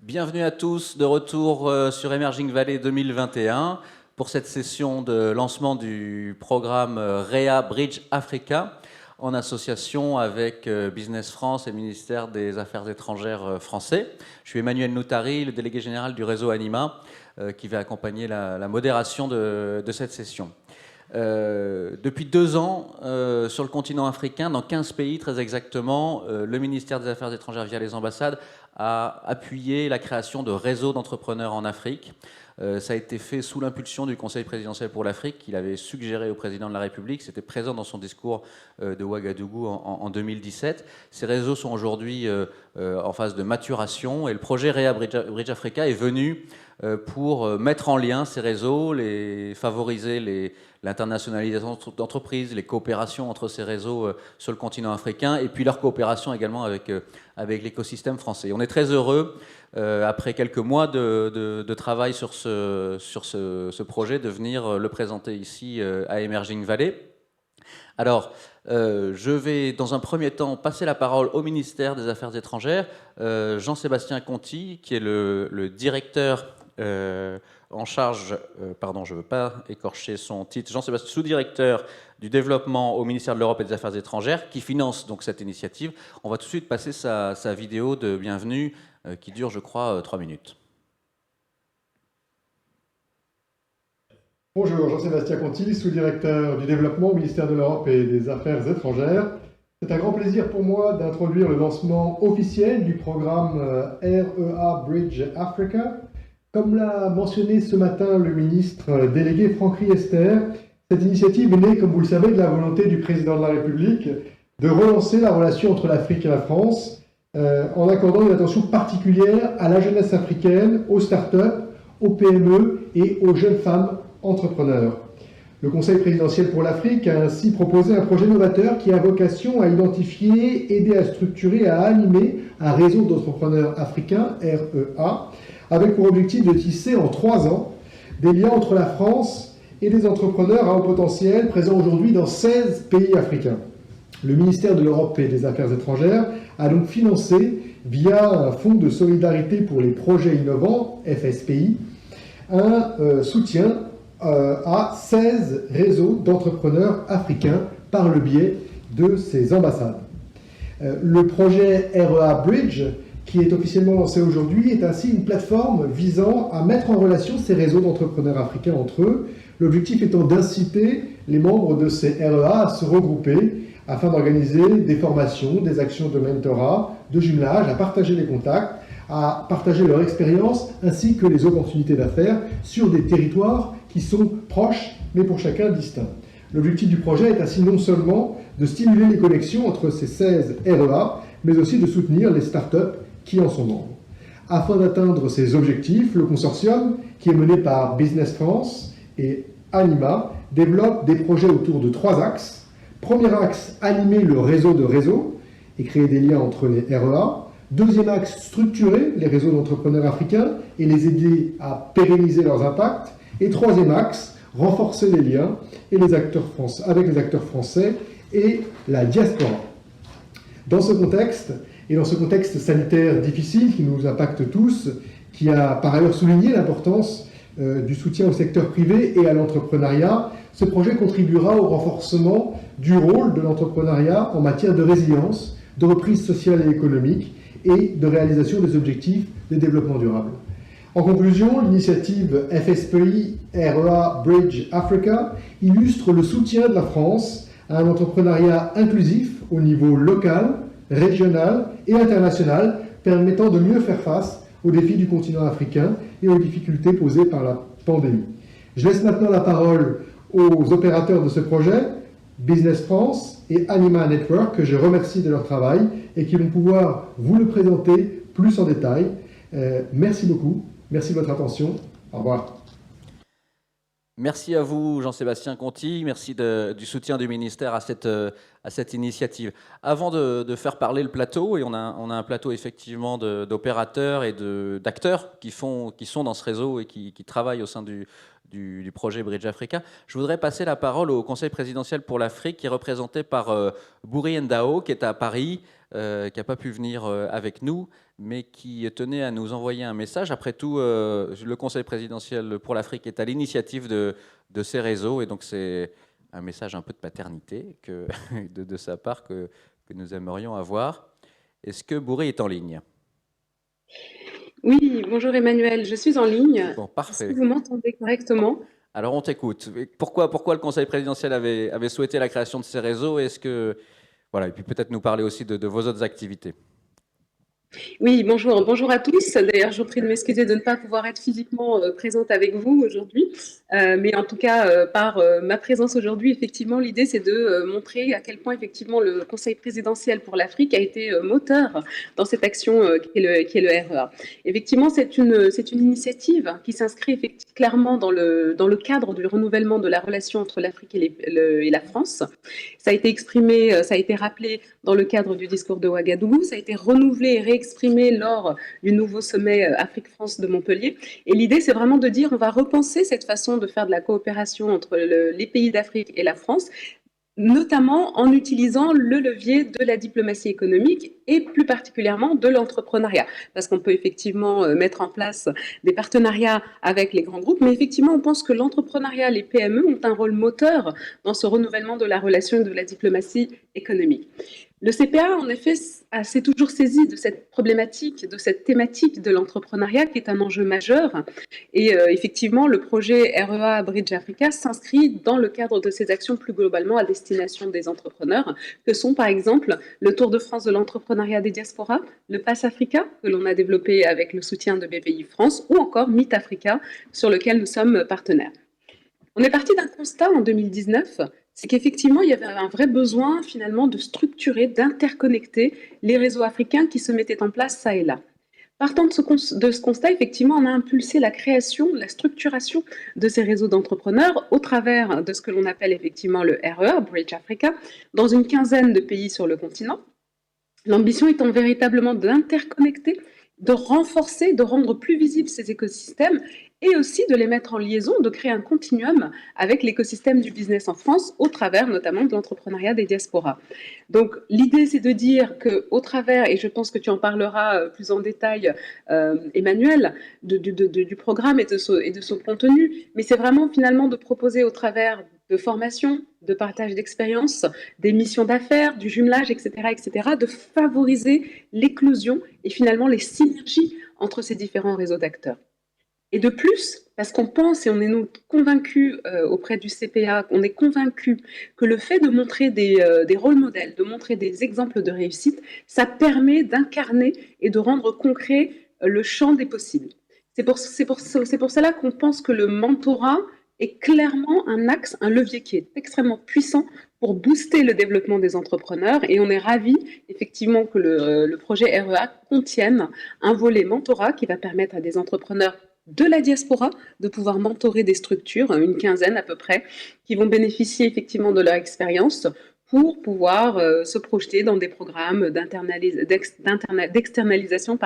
Bienvenue à tous, de retour sur Emerging Valley 2021 pour cette session de lancement du programme REA Bridge Africa en association avec Business France et le ministère des Affaires étrangères français. Je suis Emmanuel Noutari, le délégué général du réseau Anima, qui va accompagner la modération de cette session. Depuis 2 ans, sur le continent africain, dans 15 pays très exactement, le ministère des Affaires étrangères via les ambassades a appuyé la création de réseaux d'entrepreneurs en Afrique. Ça a été fait sous l'impulsion du Conseil présidentiel pour l'Afrique qu'il avait suggéré au président de la République. C'était présent dans son discours de Ouagadougou en 2017. Ces réseaux sont aujourd'hui en phase de maturation et le projet REA Bridge Africa est venu pour mettre en lien ces réseaux, favoriser l'internationalisation d'entreprises, les coopérations entre ces réseaux sur le continent africain et puis leur coopération également avec l'écosystème français. On est très heureux, après quelques mois de travail sur ce projet, de venir le présenter ici à Emerging Valley. Alors, je vais dans un premier temps passer la parole au ministère des Affaires étrangères, Jean-Sébastien Conti, qui est le directeur en charge, pardon, je ne veux pas écorcher son titre, Jean-Sébastien, sous-directeur du développement au ministère de l'Europe et des Affaires étrangères, qui finance donc cette initiative. On va tout de suite passer sa vidéo de bienvenue, qui dure, je crois, 3 minutes. Bonjour, Jean-Sébastien Conti, sous-directeur du développement au ministère de l'Europe et des Affaires étrangères. C'est un grand plaisir pour moi d'introduire le lancement officiel du programme REA Bridge Africa. Comme l'a mentionné ce matin le ministre délégué Franck Riester, cette initiative est née, comme vous le savez, de la volonté du président de la République de relancer la relation entre l'Afrique et la France en accordant une attention particulière à la jeunesse africaine, aux start-up, aux PME et aux jeunes femmes entrepreneurs. Le Conseil présidentiel pour l'Afrique a ainsi proposé un projet novateur qui a vocation à identifier, aider à structurer, à animer un réseau d'entrepreneurs africains, REA, avec pour objectif de tisser en 3 ans des liens entre la France et des entrepreneurs à haut potentiel présents aujourd'hui dans 16 pays africains. Le ministère de l'Europe et des Affaires étrangères a donc financé, via un fonds de solidarité pour les projets innovants, FSPI, un soutien à 16 réseaux d'entrepreneurs africains par le biais de ces ambassades. Le projet REA Bridge, qui est officiellement lancé aujourd'hui, est ainsi une plateforme visant à mettre en relation ces réseaux d'entrepreneurs africains entre eux, l'objectif étant d'inciter les membres de ces REA à se regrouper afin d'organiser des formations, des actions de mentorat, de jumelage, à partager les contacts, à partager leur expérience ainsi que les opportunités d'affaires sur des territoires qui sont proches mais pour chacun distincts. L'objectif du projet est ainsi non seulement de stimuler les connexions entre ces 16 REA, mais aussi de soutenir les startups qui en sont membres. Afin d'atteindre ces objectifs, le consortium, qui est mené par Business France et Anima, développe des projets autour de 3 axes. Premier axe, animer le réseau de réseaux et créer des liens entre les REA. Deuxième axe, structurer les réseaux d'entrepreneurs africains et les aider à pérenniser leurs impacts. Et troisième axe, renforcer les liens et avec les acteurs français et la diaspora. Dans ce contexte, et dans ce contexte sanitaire difficile qui nous impacte tous, qui a par ailleurs souligné l'importance du soutien au secteur privé et à l'entrepreneuriat, ce projet contribuera au renforcement du rôle de l'entrepreneuriat en matière de résilience, de reprise sociale et économique et de réalisation des objectifs de développement durable. En conclusion, l'initiative FSPI REA Bridge Africa illustre le soutien de la France à un entrepreneuriat inclusif au niveau local, régional et international, permettant de mieux faire face aux défis du continent africain et aux difficultés posées par la pandémie. Je laisse maintenant la parole aux opérateurs de ce projet, Business France et Anima Network, que je remercie de leur travail et qui vont pouvoir vous le présenter plus en détail. Merci beaucoup, merci de votre attention, au revoir. Merci à vous, Jean-Sébastien Conti. Merci du soutien du ministère à cette initiative. Avant de faire parler le plateau, et on a un plateau effectivement d'opérateurs et d'acteurs qui sont dans ce réseau et qui travaillent au sein du projet Bridge Africa, je voudrais passer la parole au Conseil présidentiel pour l'Afrique, qui est représenté par Bouri Ndao, qui est à Paris, qui n'a pas pu venir avec nous, mais qui tenait à nous envoyer un message. Après tout, le Conseil présidentiel pour l'Afrique est à l'initiative de ces réseaux, et donc c'est un message un peu de paternité de sa part que nous aimerions avoir. Est-ce que Bourré est en ligne? Oui, bonjour Emmanuel, je suis en ligne. Bon, Est-ce parfait. que vous m'entendez correctement? Alors on t'écoute. Pourquoi le Conseil présidentiel avait souhaité la création de ces réseaux? Est-ce que voilà, et puis peut-être nous parler aussi de vos autres activités. Oui, bonjour à tous. D'ailleurs, je vous prie de m'excuser de ne pas pouvoir être physiquement présente avec vous aujourd'hui. Mais en tout cas, par ma présence aujourd'hui, effectivement, l'idée, c'est de montrer à quel point, effectivement, le Conseil présidentiel pour l'Afrique a été moteur dans cette action qui est le REA. Effectivement, c'est une initiative qui s'inscrit clairement dans le cadre du renouvellement de la relation entre l'Afrique et la France. Ça a été exprimé, ça a été rappelé dans le cadre du discours de Ouagadougou, ça a été renouvelé et réexprimé lors du nouveau sommet Afrique-France de Montpellier. Et l'idée, c'est vraiment de dire on va repenser cette façon de faire de la coopération entre les pays d'Afrique et la France, notamment en utilisant le levier de la diplomatie économique et plus particulièrement de l'entrepreneuriat. Parce qu'on peut effectivement mettre en place des partenariats avec les grands groupes, mais effectivement, on pense que l'entrepreneuriat, les PME ont un rôle moteur dans ce renouvellement de la relation et de la diplomatie économique. Le CPA, en effet, s'est toujours saisi de cette problématique, de cette thématique de l'entrepreneuriat qui est un enjeu majeur. Et effectivement, le projet REA Bridge Africa s'inscrit dans le cadre de ces actions plus globalement à destination des entrepreneurs, que sont par exemple le Tour de France de l'entrepreneuriat des diasporas, le Pass Africa, que l'on a développé avec le soutien de BPI France, ou encore Meet Africa, sur lequel nous sommes partenaires. On est parti d'un constat en 2019, c'est qu'effectivement, il y avait un vrai besoin finalement de structurer, d'interconnecter les réseaux africains qui se mettaient en place ça et là. Partant de ce constat, effectivement, on a impulsé la création, la structuration de ces réseaux d'entrepreneurs au travers de ce que l'on appelle effectivement le REA, Bridge Africa, dans une quinzaine de pays sur le continent. L'ambition étant véritablement d'interconnecter, de renforcer, de rendre plus visibles ces écosystèmes et aussi de les mettre en liaison, de créer un continuum avec l'écosystème du business en France au travers notamment de l'entrepreneuriat des diasporas. Donc l'idée c'est de dire qu'au travers, et je pense que tu en parleras plus en détail Emmanuel, du programme et de son contenu, mais c'est vraiment finalement de proposer au travers de formation, de partage d'expériences, des missions d'affaires, du jumelage, etc., de favoriser l'éclosion et finalement les synergies entre ces différents réseaux d'acteurs. Et de plus, parce qu'on pense et on est nous convaincus auprès du CPA, on est convaincus que le fait de montrer des rôles modèles, de montrer des exemples de réussite, ça permet d'incarner et de rendre concret le champ des possibles. C'est pour cela qu'on pense que le mentorat est clairement un axe, un levier qui est extrêmement puissant pour booster le développement des entrepreneurs. Et on est ravis, effectivement, que le projet REA contienne un volet mentorat qui va permettre à des entrepreneurs de la diaspora de pouvoir mentorer des structures, une quinzaine à peu près, qui vont bénéficier effectivement de leur expérience pour pouvoir se projeter dans des programmes d'externalisation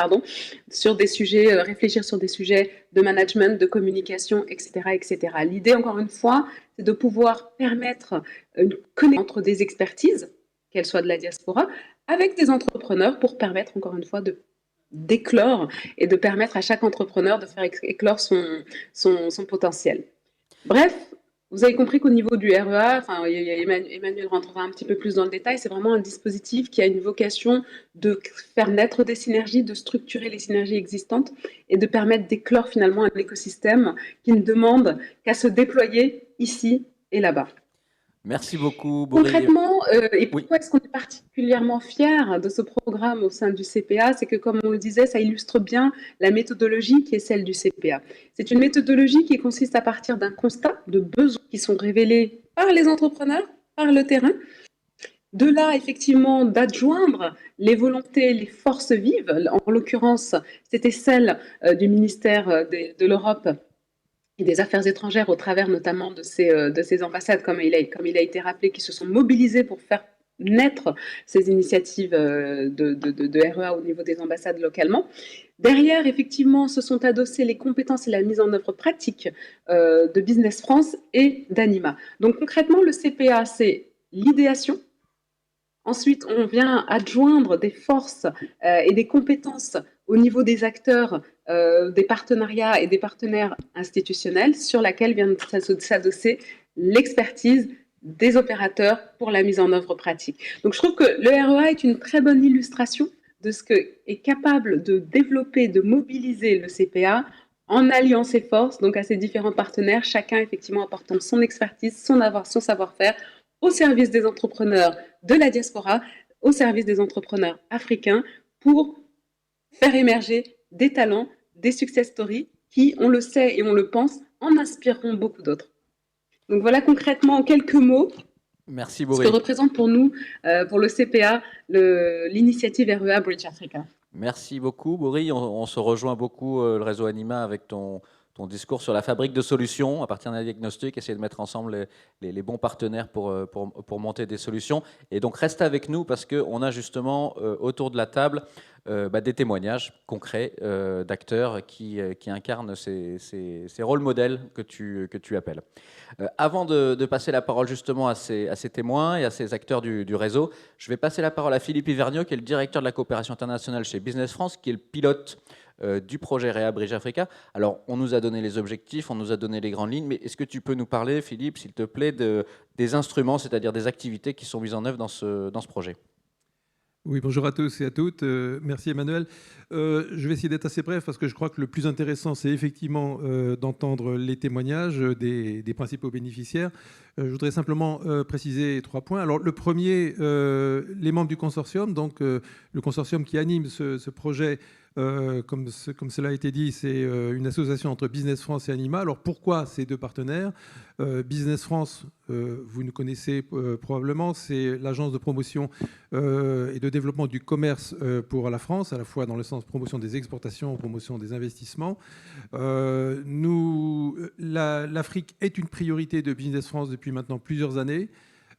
sur des sujets, réfléchir sur des sujets de management, de communication, etc. etc. L'idée, encore une fois, c'est de pouvoir permettre une connexion entre des expertises, qu'elles soient de la diaspora, avec des entrepreneurs pour permettre, encore une fois, d'éclore et de permettre à chaque entrepreneur de faire éclore son potentiel. Bref, vous avez compris qu'au niveau du REA, Emmanuel rentrera un petit peu plus dans le détail, c'est vraiment un dispositif qui a une vocation de faire naître des synergies, de structurer les synergies existantes et de permettre d'éclore finalement un écosystème qui ne demande qu'à se déployer ici et là-bas. Merci beaucoup, Bourré. Concrètement, et pourquoi est-ce qu'on est particulièrement fiers de ce programme au sein du CPA? C'est que, comme on le disait, ça illustre bien la méthodologie qui est celle du CPA. C'est une méthodologie qui consiste à partir d'un constat de besoins qui sont révélés par les entrepreneurs, par le terrain. De là, effectivement, d'adjoindre les volontés, les forces vives. En l'occurrence, c'était celle du ministère de l'Europe et des Affaires étrangères au travers notamment de ces ambassades, comme il a été rappelé, qui se sont mobilisées pour faire naître ces initiatives de REA au niveau des ambassades localement. Derrière, effectivement, se sont adossées les compétences et la mise en œuvre pratique de Business France et d'Anima. Donc concrètement, le CPA, c'est l'idéation. Ensuite, on vient adjoindre des forces et des compétences au niveau des acteurs, des partenariats et des partenaires institutionnels sur laquelle vient s'adosser l'expertise des opérateurs pour la mise en œuvre pratique. Donc, je trouve que le REA est une très bonne illustration de ce que est capable de développer, de mobiliser le CPA en alliant ses forces, donc à ses différents partenaires, chacun effectivement apportant son expertise, son savoir-faire au service des entrepreneurs de la diaspora, au service des entrepreneurs africains pour faire émerger des talents, des success stories qui, on le sait et on le pense, en inspireront beaucoup d'autres. Donc voilà concrètement en quelques mots Merci ce Boris. que représente pour nous, pour le CPA, l'initiative REA Bridge Africa. Merci beaucoup, Boris. On se rejoint beaucoup, le réseau Anima, avec ton discours sur la fabrique de solutions à partir d'un diagnostic, essayer de mettre ensemble les bons partenaires pour monter des solutions. Et donc, reste avec nous parce qu'on a justement autour de la table des témoignages concrets d'acteurs qui incarnent ces rôles modèles que tu appelles. Avant de passer la parole justement à ces témoins et à ces acteurs du réseau, je vais passer la parole à Philippe Hivergnot, qui est le directeur de la coopération internationale chez Business France, qui est le pilote du projet REA Bridge Africa. Alors, on nous a donné les objectifs, on nous a donné les grandes lignes, mais est-ce que tu peux nous parler, Philippe, s'il te plaît, des instruments, c'est-à-dire des activités qui sont mises en œuvre dans ce projet ? Oui, bonjour à tous et à toutes. Merci Emmanuel. Je vais essayer d'être assez bref parce que je crois que le plus intéressant, c'est effectivement d'entendre les témoignages des principaux bénéficiaires. Je voudrais simplement préciser 3 points. Alors, le premier, les membres du consortium, donc le consortium qui anime ce projet, comme cela a été dit, c'est une association entre Business France et Anima. Alors, pourquoi ces 2 partenaires ? Business France, vous nous connaissez probablement, c'est l'agence de promotion et de développement du commerce pour la France, à la fois dans le sens promotion des exportations, promotion des investissements. L'Afrique est une priorité de Business France depuis maintenant plusieurs années.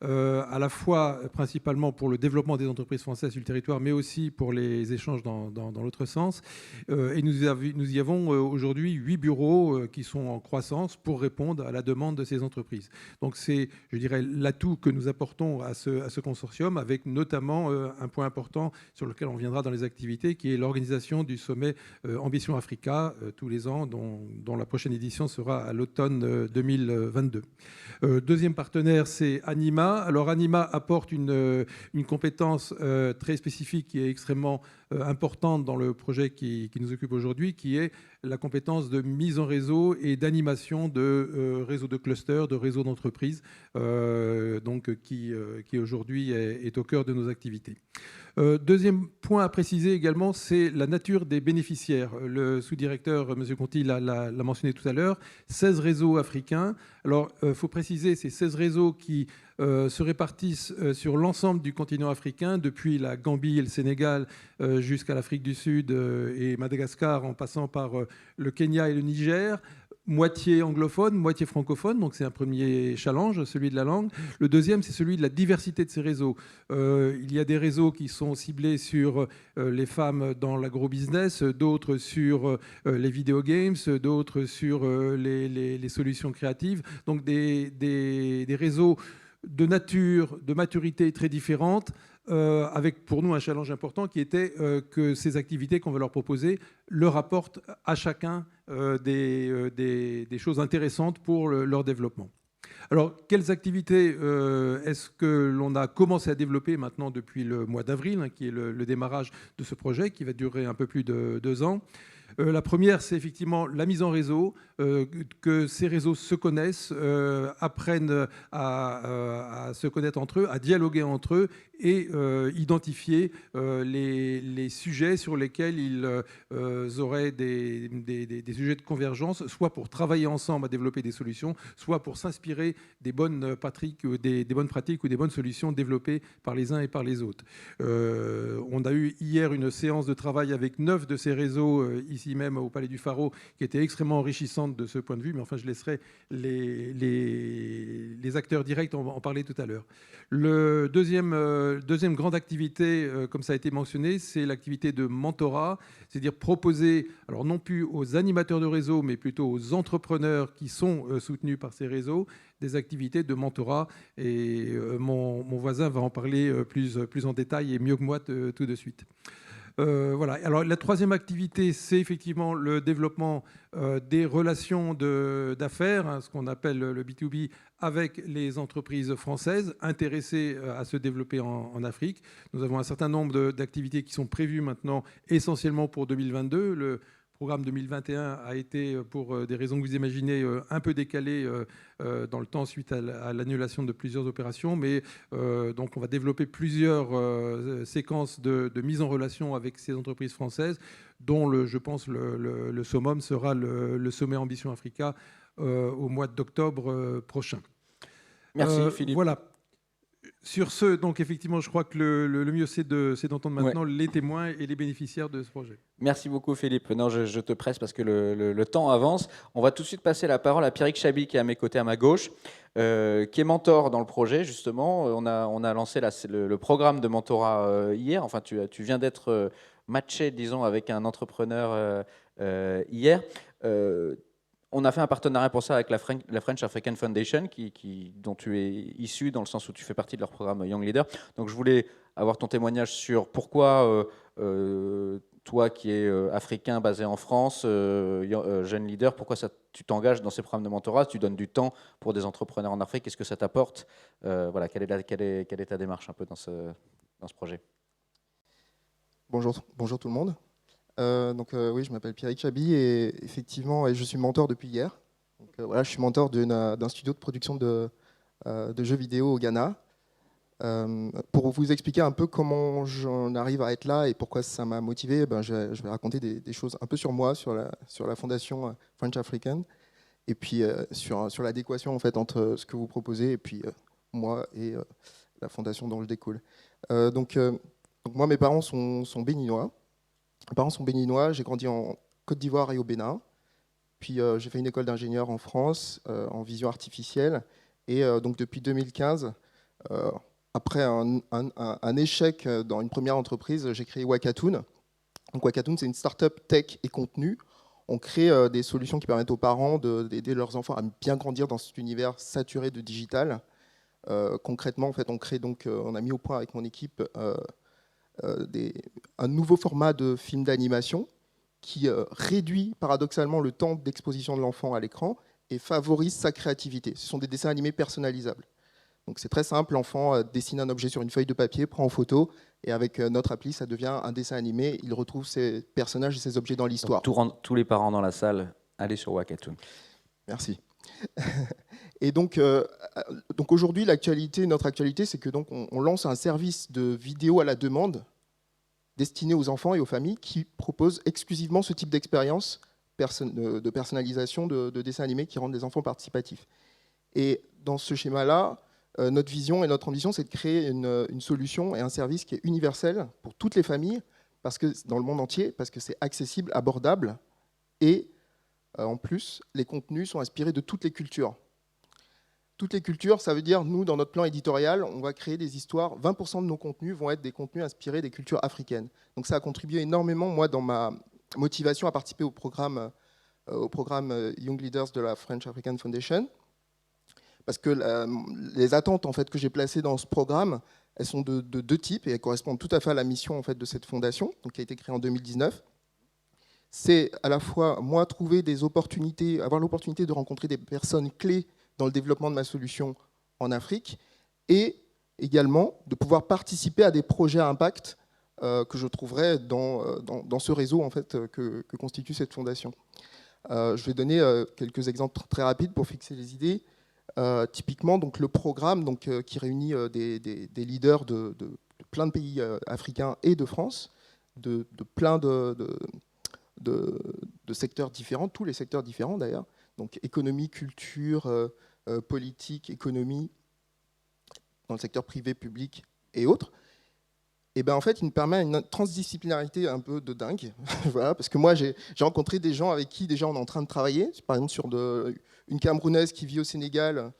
À la fois principalement pour le développement des entreprises françaises sur le territoire, mais aussi pour les échanges dans l'autre sens. Et nous y avons aujourd'hui 8 bureaux qui sont en croissance pour répondre à la demande de ces entreprises. Donc c'est, je dirais, l'atout que nous apportont à ce consortium, avec notamment un point important sur lequel on viendra dans les activités, qui est l'organisation du sommet Ambition Africa tous les ans, dont la prochaine édition sera à l'automne 2022. Deuxième partenaire, c'est Anima. Alors Anima apporte une compétence très spécifique qui est extrêmement importante dans le projet qui nous occupe aujourd'hui, qui est la compétence de mise en réseau et d'animation de réseaux de clusters, de réseaux d'entreprises, qui aujourd'hui est au cœur de nos activités. Deuxième point à préciser également, c'est la nature des bénéficiaires. Le sous-directeur, M. Conti, l'a mentionné tout à l'heure, 16 réseaux africains. Alors, il faut préciser, ces 16 réseaux qui se répartissent sur l'ensemble du continent africain, depuis la Gambie et le Sénégal jusqu'à l'Afrique du Sud et Madagascar, en passant par le Kenya et le Niger. Moitié anglophone, moitié francophone, donc c'est un premier challenge, celui de la langue. Le deuxième, c'est celui de la diversité de ces réseaux. Il y a des réseaux qui sont ciblés sur les femmes dans l'agro-business, d'autres sur les vidéogames, d'autres sur les solutions créatives. Donc des réseaux de nature, de maturité très différentes, avec pour nous un challenge important qui était que ces activités qu'on va leur proposer leur apportent à chacun des choses intéressantes pour leur développement. Alors, quelles activités est-ce que l'on a commencé à développer maintenant depuis le mois d'avril, qui est le démarrage de ce projet qui va durer un peu plus de 2 ans? La première, c'est effectivement la mise en réseau, que ces réseaux se connaissent, apprennent à se connaître entre eux, à dialoguer entre eux et identifier les sujets sur lesquels ils auraient des sujets de convergence, soit pour travailler ensemble à développer des solutions, soit pour s'inspirer des bonnes pratiques ou des bonnes solutions développées par les uns et par les autres. On a eu hier une séance de travail avec 9 de ces réseaux ici même au Palais du Pharo, qui était extrêmement enrichissante de ce point de vue, mais enfin je laisserai les les acteurs directs, on en parlait tout à l'heure. Le deuxième grande activité, comme ça a été mentionné, c'est l'activité de mentorat, c'est-à-dire proposer, alors non plus aux animateurs de réseau, mais plutôt aux entrepreneurs qui sont soutenus par ces réseaux, des activités de mentorat. Et mon voisin va en parler plus en détail et mieux que moi tout de suite. Voilà. Alors, la troisième activité, c'est effectivement le développement des relations d'affaires, hein, ce qu'on appelle le B2B, avec les entreprises françaises intéressées à se développer en Afrique. Nous avons un certain nombre d'activités qui sont prévues maintenant, essentiellement pour 2022. Le programme 2021 a été, pour des raisons que vous imaginez, un peu décalé dans le temps suite à l'annulation de plusieurs opérations. Mais donc on va développer plusieurs séquences de mise en relation avec ces entreprises françaises, dont je pense le summum sera le sommet Ambition Africa au mois d'octobre prochain. Merci Philippe. Voilà. Sur ce, donc effectivement, je crois que le mieux, c'est d'entendre maintenant les témoins et les bénéficiaires de ce projet. Merci beaucoup Philippe. Non, je te presse parce que le temps avance. On va tout de suite passer la parole à Pierrick Chabi qui est à mes côtés, à ma gauche, qui est mentor dans le projet justement. On a lancé le programme de mentorat hier. Enfin, tu viens d'être matché, disons, avec un entrepreneur hier. On a fait un partenariat pour ça avec la French African Foundation, dont tu es issu, dans le sens où tu fais partie de leur programme Young Leader. Donc je voulais avoir ton témoignage sur pourquoi toi qui es africain basé en France, jeune leader, pourquoi tu t'engages dans ces programmes de mentorat, tu donnes du temps pour des entrepreneurs en Afrique, qu'est-ce que ça t'apporte, voilà, quelle est ta démarche un peu dans ce projet? Bonjour tout le monde. Oui, je m'appelle Pierrick Chabi et effectivement, je suis mentor depuis hier. Donc, voilà, je suis mentor d'un studio de production de jeux vidéo au Ghana. Pour vous expliquer un peu comment j'en arrive à être là et pourquoi ça m'a motivé, je vais raconter des choses un peu sur moi, sur la fondation French African, et puis sur l'adéquation en fait entre ce que vous proposez et puis moi et la fondation dont je découle. Donc moi, mes parents sont béninois. Mes parents sont béninois, j'ai grandi en Côte d'Ivoire et au Bénin. Puis j'ai fait une école d'ingénieur en France, en vision artificielle. Et donc depuis 2015, après un échec dans une première entreprise, j'ai créé Wakatoon. Donc Wakatoon, c'est une start-up tech et contenu. On crée des solutions qui permettent aux parents d'aider leurs enfants à bien grandir dans cet univers saturé de digital. Concrètement, en fait, on a mis au point avec mon équipe un nouveau format de film d'animation qui réduit paradoxalement le temps d'exposition de l'enfant à l'écran et favorise sa créativité. Ce sont des dessins animés personnalisables. Donc c'est très simple, l'enfant dessine un objet sur une feuille de papier, prend en photo, et avec notre appli, ça devient un dessin animé. Il retrouve ses personnages et ses objets dans l'histoire. Tous les parents dans la salle, allez sur Wakatoon. Merci. Et donc aujourd'hui, notre actualité, c'est que on lance un service de vidéo à la demande destiné aux enfants et aux familles qui propose exclusivement ce type d'expérience de personnalisation de dessins animés qui rendent les enfants participatifs. Et dans ce schéma-là, notre vision et notre ambition, c'est de créer une solution et un service qui est universel pour toutes les familles, dans le monde entier, parce que c'est accessible, abordable, et en plus, les contenus sont inspirés de toutes les cultures. Toutes les cultures, ça veut dire, nous, dans notre plan éditorial, on va créer des histoires. 20% de nos contenus vont être des contenus inspirés des cultures africaines. Donc ça a contribué énormément, moi, dans ma motivation à participer au programme Young Leaders de la French African Foundation. Parce que les attentes en fait, que j'ai placées dans ce programme, elles sont de deux types et elles correspondent tout à fait à la mission en fait, de cette fondation, donc, qui a été créée en 2019. C'est à la fois, moi, trouver des opportunités, avoir l'opportunité de rencontrer des personnes clés dans le développement de ma solution en Afrique, et également de pouvoir participer à des projets à impact que je trouverai dans ce réseau en fait, que constitue cette fondation. Je vais donner quelques exemples très rapides pour fixer les idées. Typiquement, donc, le programme qui réunit des leaders de plein de pays africains et de France, de plein de secteurs différents, tous les secteurs différents d'ailleurs, donc économie, culture, politique, économie, dans le secteur privé, public et autres. Et ben en fait, il me permet une transdisciplinarité un peu de dingue, voilà, parce que moi j'ai rencontré des gens avec qui déjà on est en train de travailler, par exemple sur une Camerounaise qui vit au Sénégal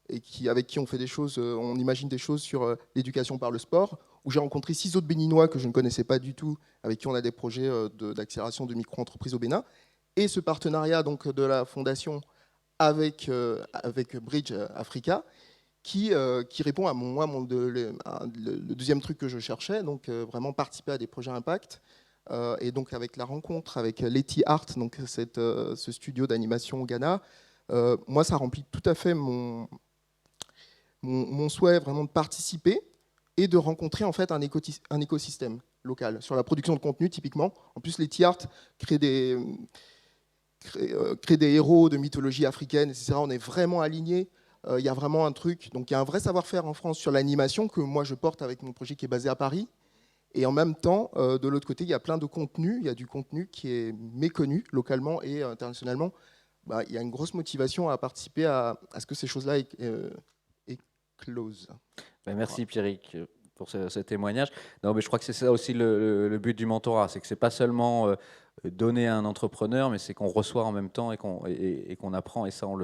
et avec qui on fait des choses, on imagine des choses sur l'éducation par le sport, où j'ai rencontré 6 autres Béninois que je ne connaissais pas du tout, avec qui on a des projets d'accélération de micro-entreprises au Bénin. Et ce partenariat donc, de la Fondation avec Bridge Africa, qui répond à le deuxième truc que je cherchais, donc vraiment participer à des projets impact. Et donc avec la rencontre avec Letty Art, donc ce studio d'animation au Ghana, moi ça remplit tout à fait mon souhait vraiment de participer et de rencontrer en fait un écosystème local sur la production de contenu typiquement. En plus, Letty Art crée des héros de mythologie africaine, etc. On est vraiment alignés. Il y a vraiment un truc. Donc il y a un vrai savoir-faire en France sur l'animation que moi je porte avec mon projet qui est basé à Paris. Et en même temps, de l'autre côté, il y a plein de contenus. Il y a du contenu qui est méconnu localement et internationalement. Il y a une grosse motivation à participer à ce que ces choses-là éclosent. Merci Pierrick pour ce témoignage. Non, mais je crois que c'est ça aussi le but du mentorat, c'est que c'est pas seulement donner à un entrepreneur, mais c'est qu'on reçoit en même temps et qu'on apprend. Et ça, on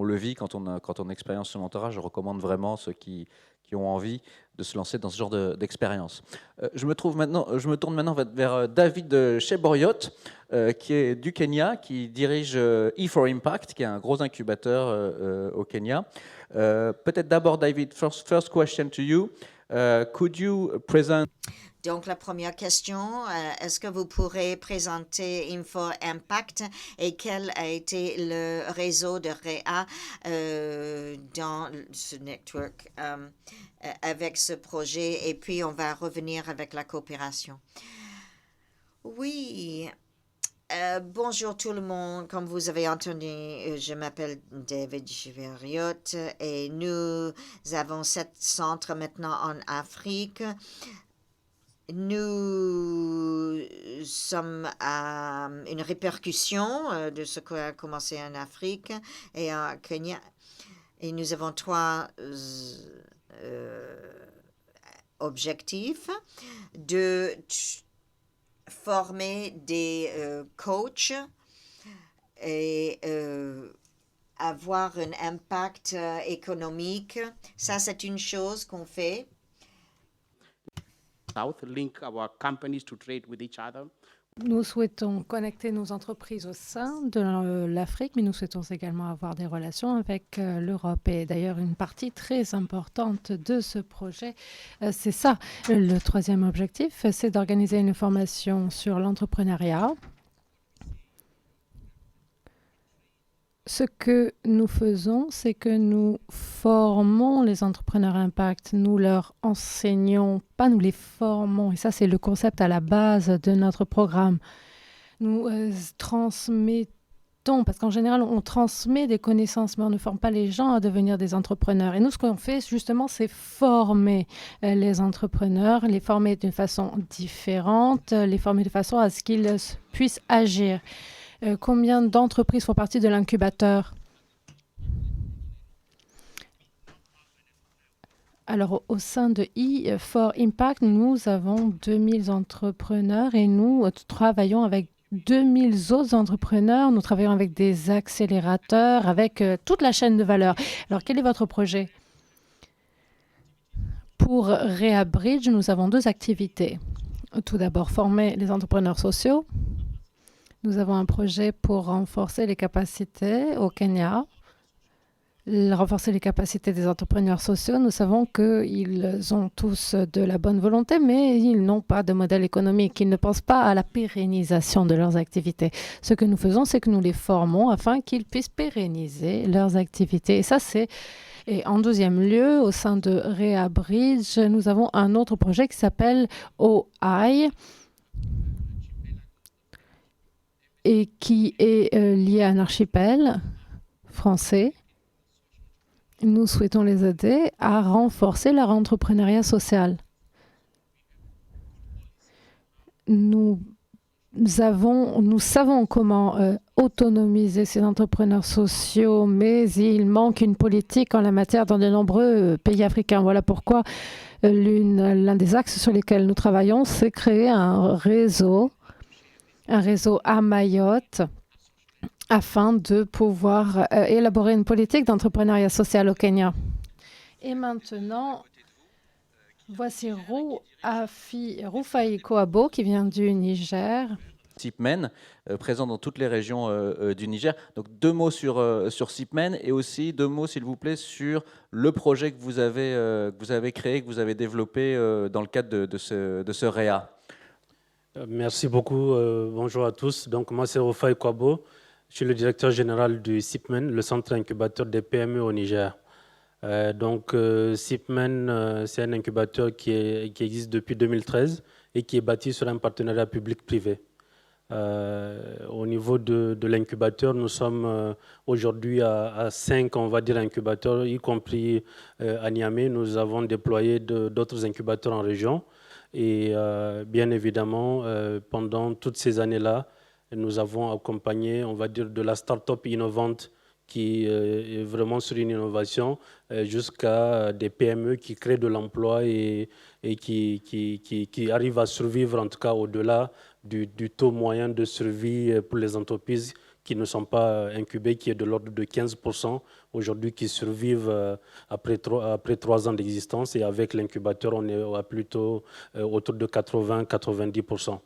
le vit quand on expérience ce mentorat. Je recommande vraiment ceux qui ont envie de se lancer dans ce genre d'expérience. Je me tourne maintenant vers David Cheboriot, qui est du Kenya, qui dirige E4Impact, qui est un gros incubateur au Kenya. Peut-être d'abord, David, first question to you. Could you present... Donc, la première question, est-ce que vous pourrez présenter E4Impact et quel a été le réseau de REA dans ce network avec ce projet? Et puis, on va revenir avec la coopération. Oui. Bonjour tout le monde. Comme vous avez entendu, je m'appelle David Cheboriot et nous avons 7 centres maintenant en Afrique. Nous sommes à une répercussion de ce qui a commencé en Afrique et en Kenya. Et nous avons 3 objectifs de former des coachs et avoir un impact économique. Ça, c'est une chose qu'on fait. Link our companies to trade with each other. Nous souhaitons connecter nos entreprises au sein de l'Afrique, mais nous souhaitons également avoir des relations avec l'Europe. Et d'ailleurs, une partie très importante de ce projet, c'est ça. Le 3e objectif, c'est d'organiser une formation sur l'entrepreneuriat. Ce que nous faisons, c'est que nous formons les entrepreneurs impact. Nous leur enseignons, pas nous les formons. Et ça, c'est le concept à la base de notre programme. Nous transmettons, parce qu'en général, on transmet des connaissances, mais on ne forme pas les gens à devenir des entrepreneurs. Et nous, ce qu'on fait, justement, c'est former les entrepreneurs, les former d'une façon différente, les former de façon à ce qu'ils puissent agir. Combien d'entreprises font partie de l'incubateur? Alors, au sein de E4Impact, nous avons 2000 entrepreneurs et nous travaillons avec 2000 autres entrepreneurs. Nous travaillons avec des accélérateurs, avec toute la chaîne de valeur. Alors, quel est votre projet? Pour REA Bridge, nous avons 2 activités. Tout d'abord, former les entrepreneurs sociaux. Nous avons un projet pour renforcer les capacités au Kenya, renforcer les capacités des entrepreneurs sociaux. Nous savons qu'ils ont tous de la bonne volonté, mais ils n'ont pas de modèle économique. Ils ne pensent pas à la pérennisation de leurs activités. Ce que nous faisons, c'est que nous les formons afin qu'ils puissent pérenniser leurs activités. Et ça, c'est... Et en 2e lieu, au sein de REA Bridge, nous avons un autre projet qui s'appelle OI, et qui est lié à un archipel français. Nous souhaitons les aider à renforcer leur entrepreneuriat social. Nous savons comment autonomiser ces entrepreneurs sociaux, mais il manque une politique en la matière dans de nombreux pays africains. Voilà pourquoi l'un des axes sur lesquels nous travaillons, c'est créer un réseau à Mayotte afin de pouvoir élaborer une politique d'entrepreneuriat social au Kenya. Et maintenant, voici Rufai Koabo qui vient du Niger. SIPMEN, présent dans toutes les régions du Niger. Donc 2 mots sur SIPMEN et aussi 2 mots, s'il vous plaît, sur le projet que vous avez créé, que vous avez développé dans le cadre de ce REA. Merci beaucoup. Bonjour à tous. Donc, moi, c'est Rufai Koabo. Je suis le directeur général du SIPMEN, le centre incubateur des PME au Niger. SIPMEN, c'est un incubateur qui existe depuis 2013 et qui est bâti sur un partenariat public-privé. Au niveau de l'incubateur, nous sommes aujourd'hui à 5, on va dire, incubateurs, y compris à Niamey. Nous avons déployé d'autres incubateurs en région. Et bien évidemment, pendant toutes ces années-là, nous avons accompagné, on va dire, de la start-up innovante qui est vraiment sur une innovation jusqu'à des PME qui créent de l'emploi et qui arrivent à survivre, en tout cas au-delà du taux moyen de survie pour les entreprises qui ne sont pas incubées, qui est de l'ordre de 15% aujourd'hui, qui survivent après 3 ans d'existence. Et avec l'incubateur, on est plutôt autour de 80-90%.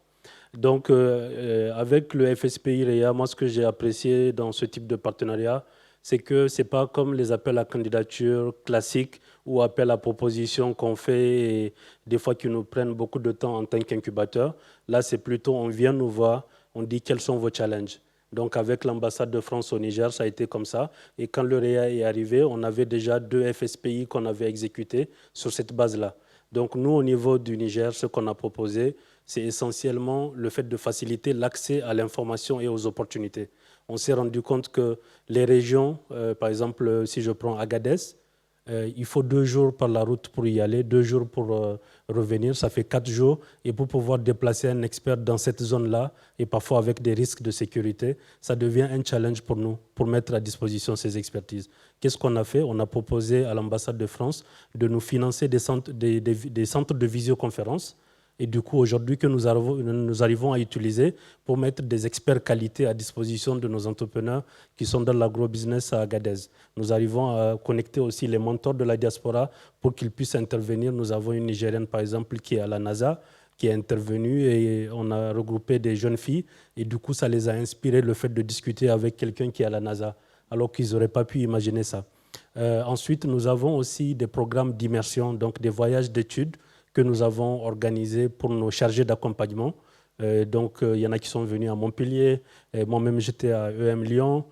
Donc, avec le FSPI REA, moi, ce que j'ai apprécié dans ce type de partenariat, c'est que ce n'est pas comme les appels à candidature classiques ou appels à proposition qu'on fait et des fois qui nous prennent beaucoup de temps en tant qu'incubateur. Là, c'est plutôt, on vient nous voir, on dit quels sont vos challenges. Donc, avec l'ambassade de France au Niger, ça a été comme ça. Et quand le REA est arrivé, on avait déjà 2 FSPI qu'on avait exécutés sur cette base-là. Donc, nous, au niveau du Niger, ce qu'on a proposé, c'est essentiellement le fait de faciliter l'accès à l'information et aux opportunités. On s'est rendu compte que les régions, par exemple, si je prends Agadez, il faut 2 jours par la route pour y aller, 2 jours pour revenir, ça fait 4 jours. Et pour pouvoir déplacer un expert dans cette zone-là, et parfois avec des risques de sécurité, ça devient un challenge pour nous, pour mettre à disposition ces expertises. Qu'est-ce qu'on a fait? On a proposé à l'ambassade de France de nous financer des centres de visioconférence. Et du coup, aujourd'hui, que nous arrivons à utiliser pour mettre des experts qualité à disposition de nos entrepreneurs qui sont dans l'agro-business à Agadez. Nous arrivons à connecter aussi les mentors de la diaspora pour qu'ils puissent intervenir. Nous avons une Nigérienne, par exemple, qui est à la NASA, qui est intervenue et on a regroupé des jeunes filles. Et du coup, ça les a inspirés le fait de discuter avec quelqu'un qui est à la NASA, alors qu'ils n'auraient pas pu imaginer ça. Ensuite, nous avons aussi des programmes d'immersion, donc des voyages d'études, que nous avons organisé pour nos chargés d'accompagnement. Donc, il y en a qui sont venus à Montpellier. Moi-même, j'étais à EM Lyon.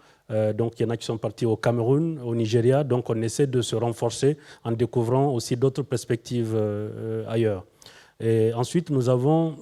Donc, il y en a qui sont partis au Cameroun, au Nigeria. Donc, on essaie de se renforcer en découvrant aussi d'autres perspectives ailleurs. Et ensuite, nous avons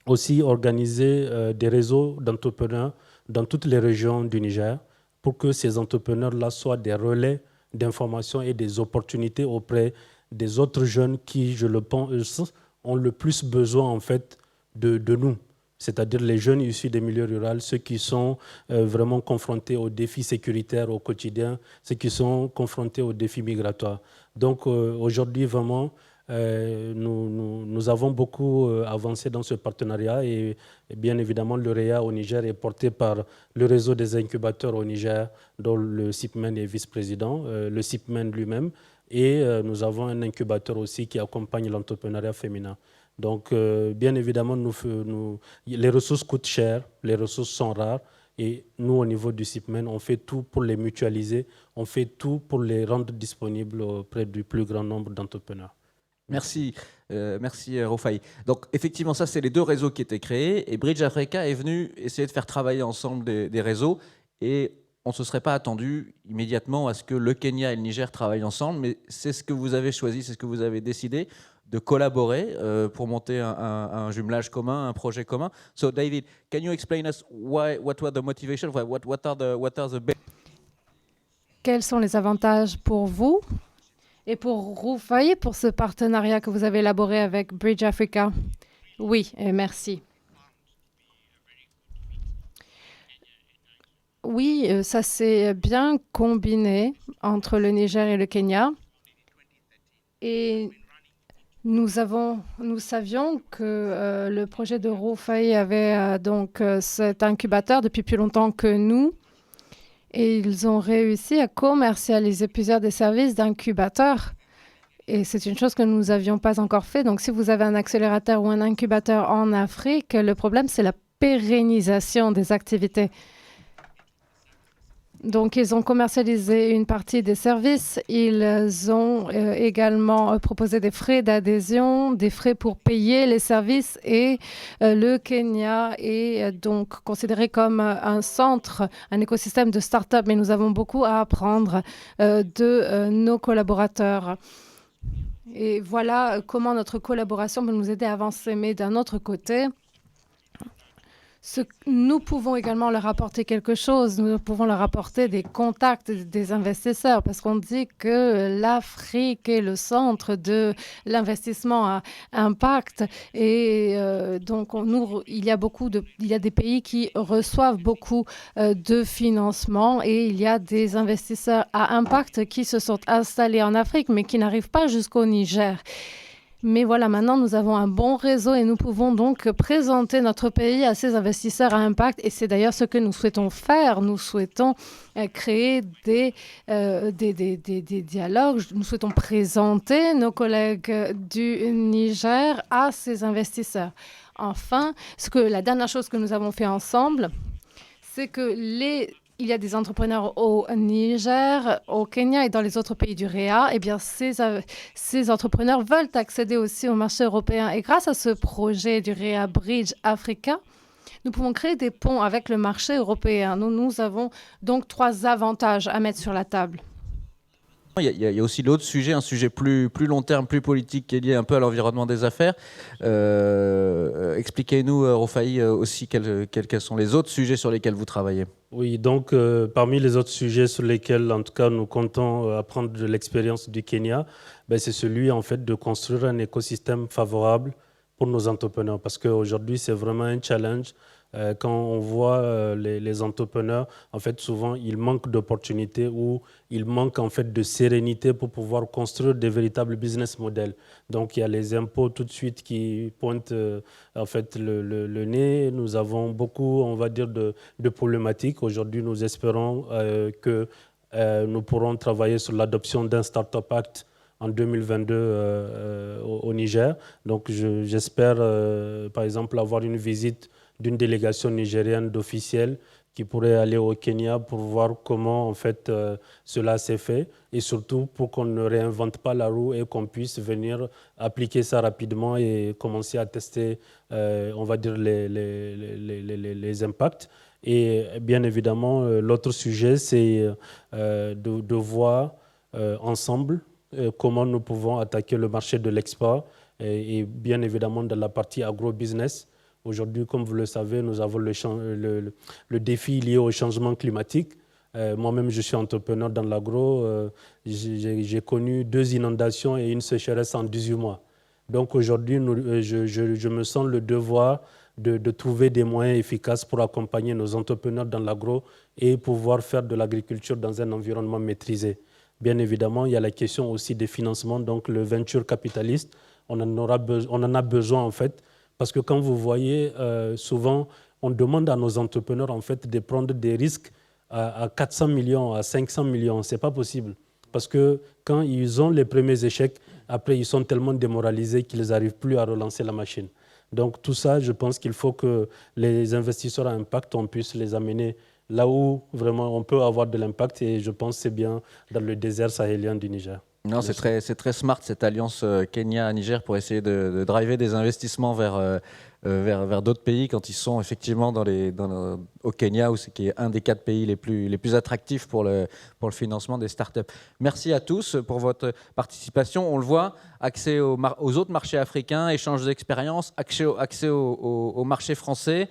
aussi organisé des réseaux d'entrepreneurs dans toutes les régions du Niger pour que ces entrepreneurs-là soient des relais d'information et des opportunités auprès des autres jeunes qui, je le pense, ont le plus besoin en fait de nous, c'est-à-dire les jeunes issus des milieux ruraux, ceux qui sont vraiment confrontés aux défis sécuritaires au quotidien, ceux qui sont confrontés aux défis migratoires. Donc aujourd'hui, vraiment, nous avons beaucoup avancé dans ce partenariat et bien évidemment, le REA au Niger est porté par le réseau des incubateurs au Niger, dont le SIPMEN est vice-président, le SIPMEN lui-même. Et nous avons un incubateur aussi qui accompagne l'entrepreneuriat féminin. Donc, bien évidemment, les ressources coûtent cher, les ressources sont rares. Et nous, au niveau du SIPMEN, on fait tout pour les mutualiser, on fait tout pour les rendre disponibles auprès du plus grand nombre d'entrepreneurs. Merci, merci Rufai. Donc, effectivement, ça, c'est les 2 réseaux qui étaient créés. Et Bridge Africa est venu essayer de faire travailler ensemble des réseaux. Et on ne se serait pas attendu immédiatement à ce que le Kenya et le Niger travaillent ensemble, mais c'est ce que vous avez choisi, c'est ce que vous avez décidé de collaborer pour monter un jumelage commun, un projet commun. So David, can you explain us what were the motivation, what are the Quels sont les avantages pour vous et pour Rufai pour ce partenariat que vous avez élaboré avec Bridge Africa? Oui, et merci. Oui, ça s'est bien combiné entre le Niger et le Kenya. Et nous savions que le projet de Rufai avait donc cet incubateur depuis plus longtemps que nous. Et ils ont réussi à commercialiser plusieurs des services d'incubateurs. Et c'est une chose que nous n'avions pas encore fait. Donc, si vous avez un accélérateur ou un incubateur en Afrique, le problème, c'est la pérennisation des activités. Donc, ils ont commercialisé une partie des services. Ils ont également proposé des frais d'adhésion, des frais pour payer les services. Et le Kenya est donc considéré comme un centre, un écosystème de start-up. Mais nous avons beaucoup à apprendre de nos collaborateurs. Et voilà comment notre collaboration peut nous aider à avancer. Mais d'un autre côté, nous pouvons également leur apporter quelque chose. Nous pouvons leur apporter des contacts des investisseurs parce qu'on dit que l'Afrique est le centre de l'investissement à impact. Et donc, il y a des pays qui reçoivent beaucoup de financement et il y a des investisseurs à impact qui se sont installés en Afrique mais qui n'arrivent pas jusqu'au Niger. Mais voilà, maintenant, nous avons un bon réseau et nous pouvons donc présenter notre pays à ces investisseurs à impact. Et c'est d'ailleurs ce que nous souhaitons faire. Nous souhaitons créer des dialogues. Nous souhaitons présenter nos collègues du Niger à ces investisseurs. Enfin, la dernière chose que nous avons fait ensemble, c'est que il y a des entrepreneurs au Niger, au Kenya et dans les autres pays du REA. Eh bien, ces entrepreneurs veulent accéder aussi au marché européen. Et grâce à ce projet du REA Bridge Africa, nous pouvons créer des ponts avec le marché européen. Nous avons donc 3 avantages à mettre sur la table. Il y a aussi l'autre sujet, un sujet plus long terme, plus politique, qui est lié un peu à l'environnement des affaires. Expliquez-nous, Rofai, aussi quels sont les autres sujets sur lesquels vous travaillez. Oui, donc parmi les autres sujets sur lesquels, en tout cas, nous comptons apprendre de l'expérience du Kenya, c'est celui, en fait, de construire un écosystème favorable pour nos entrepreneurs. Parce qu'aujourd'hui, c'est vraiment un challenge. Quand on voit les entrepreneurs, en fait, souvent, ils manquent d'opportunités ou ils manquent en fait de sérénité pour pouvoir construire des véritables business models. Donc, il y a les impôts tout de suite qui pointent en fait le nez. Nous avons beaucoup, on va dire, de problématiques. Aujourd'hui, nous espérons que nous pourrons travailler sur l'adoption d'un Startup Act en 2022 au Niger. Donc, j'espère, par exemple, avoir une visite d'une délégation nigérienne d'officiels qui pourrait aller au Kenya pour voir comment en fait cela s'est fait et surtout pour qu'on ne réinvente pas la roue et qu'on puisse venir appliquer ça rapidement et commencer à tester, on va dire, les impacts. Et bien évidemment, l'autre sujet, c'est de voir ensemble comment nous pouvons attaquer le marché de l'export et bien évidemment dans la partie agro-business. Aujourd'hui, comme vous le savez, nous avons le défi lié au changement climatique. Moi-même, je suis entrepreneur dans l'agro. J'ai connu 2 inondations et une sécheresse en 18 mois. Donc aujourd'hui, je me sens le devoir de trouver des moyens efficaces pour accompagner nos entrepreneurs dans l'agro et pouvoir faire de l'agriculture dans un environnement maîtrisé. Bien évidemment, il y a la question aussi des financements. Donc le venture capitaliste, on en a besoin en fait. Parce que quand vous voyez, souvent, on demande à nos entrepreneurs en fait, de prendre des risques à 400 millions, à 500 millions. Ce n'est pas possible. Parce que quand ils ont les premiers échecs, après, ils sont tellement démoralisés qu'ils n'arrivent plus à relancer la machine. Donc tout ça, je pense qu'il faut que les investisseurs à impact, on puisse les amener là où vraiment on peut avoir de l'impact. Et je pense que c'est bien dans le désert sahélien du Niger. Non, c'est très smart cette alliance Kenya-Niger pour essayer de driver des investissements vers d'autres pays quand ils sont effectivement au Kenya, qui est un des 4 pays les plus attractifs pour le financement des startups. Merci à tous pour votre participation. On le voit, accès aux autres marchés africains, échange d'expériences, accès au marché français,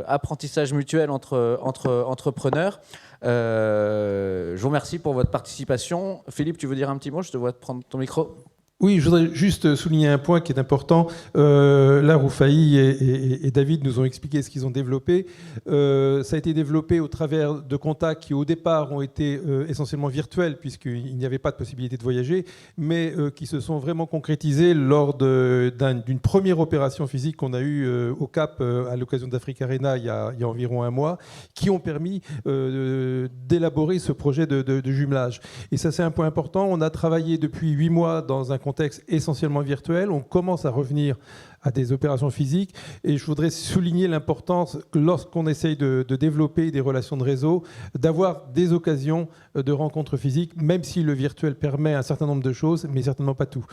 apprentissage mutuel entre entrepreneurs. Je vous remercie pour votre participation. Philippe, tu veux dire un petit mot? Je te vois prendre ton micro. Oui, je voudrais juste souligner un point qui est important. Là, Roufaï et David nous ont expliqué ce qu'ils ont développé. Ça a été développé au travers de contacts qui, au départ, ont été essentiellement virtuels, puisqu'il n'y avait pas de possibilité de voyager, mais qui se sont vraiment concrétisés lors d'une première opération physique qu'on a eue au Cap à l'occasion d'Africa Arena il y a environ un mois, qui ont permis d'élaborer ce projet de jumelage. Et ça, c'est un point important. On a travaillé depuis 8 mois dans un contexte essentiellement virtuel. On commence à revenir à des opérations physiques. Et je voudrais souligner l'importance, lorsqu'on essaye de développer des relations de réseau, d'avoir des occasions de rencontres physiques, même si le virtuel permet un certain nombre de choses, mais certainement pas tout.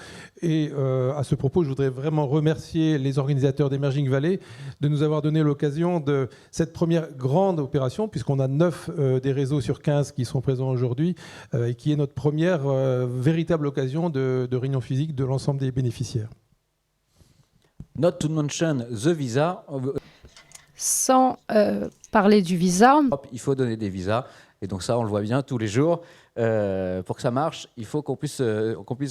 Et à ce propos, je voudrais vraiment remercier les organisateurs d'Emerging Valley de nous avoir donné l'occasion de cette première grande opération, puisqu'on a 9 des réseaux sur 15 qui sont présents aujourd'hui, et qui est notre première véritable occasion de réunion physique de l'ensemble des bénéficiaires. Not to mention the visa. Sans parler du visa, Il faut donner des visas. Et donc ça, on le voit bien tous les jours. Pour que ça marche, il faut qu'on puisse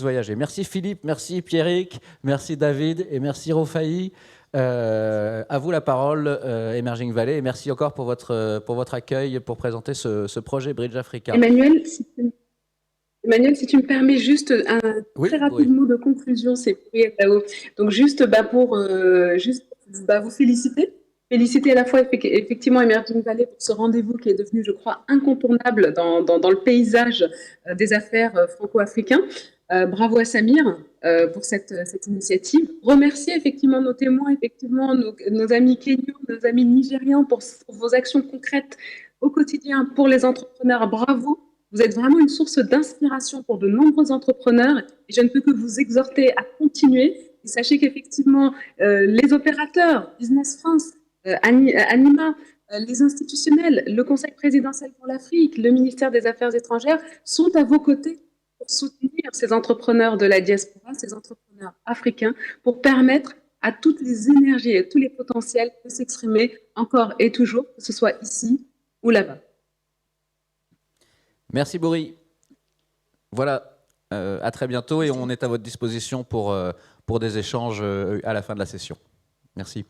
voyager. Merci Philippe, merci Pierrick, merci David et merci Roufaï. À vous la parole, Emerging Valley. Et merci encore pour votre accueil pour présenter ce projet Bridge Africa. Emmanuel, si tu me permets juste un très rapide mot de conclusion, c'est Tao. Donc juste pour vous féliciter à la fois effectivement Emerging Valley pour ce rendez-vous qui est devenu, je crois, incontournable dans le paysage des affaires franco-africains. Bravo à Samir pour cette initiative. Remercier effectivement nos témoins, effectivement nos amis kenyans, nos amis nigérians pour vos actions concrètes au quotidien pour les entrepreneurs. Bravo. Vous êtes vraiment une source d'inspiration pour de nombreux entrepreneurs et je ne peux que vous exhorter à continuer. Et sachez qu'effectivement, les opérateurs, Business France, Anima, les institutionnels, le Conseil présidentiel pour l'Afrique, le ministère des Affaires étrangères sont à vos côtés pour soutenir ces entrepreneurs de la diaspora, ces entrepreneurs africains, pour permettre à toutes les énergies et tous les potentiels de s'exprimer encore et toujours, que ce soit ici ou là-bas. Merci Bouri. Voilà, à très bientôt et on est à votre disposition pour des échanges à la fin de la session. Merci.